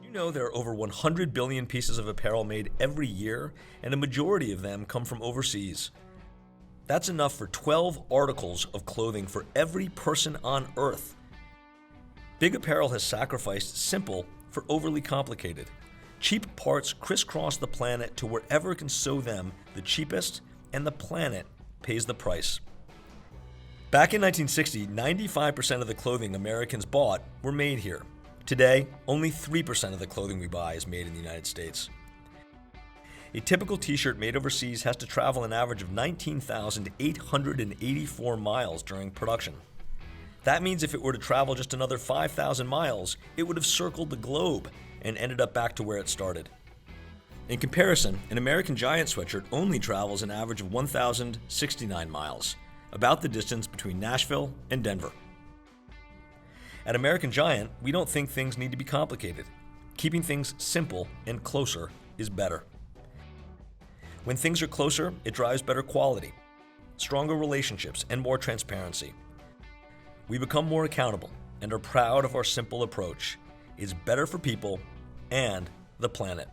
You know there are over 100 billion pieces of apparel made every year, and a majority of them come from overseas. That's enough for 12 articles of clothing for every person on Earth. Big Apparel has sacrificed simple for overly complicated. Cheap parts crisscross the planet to wherever can sew them the cheapest, and the planet pays the price. Back in 1960, 95% of the clothing Americans bought were made here. Today, only 3% of the clothing we buy is made in the United States. A typical t-shirt made overseas has to travel an average of 19,884 miles during production. That means if it were to travel just another 5,000 miles, it would have circled the globe and ended up back to where it started. In comparison, an American Giant sweatshirt only travels an average of 1,069 miles, about the distance between Nashville and Denver. At American Giant, we don't think things need to be complicated. Keeping things simple and closer is better. When things are closer, it drives better quality, stronger relationships, and more transparency. We become more accountable and are proud of our simple approach. It's better for people and the planet.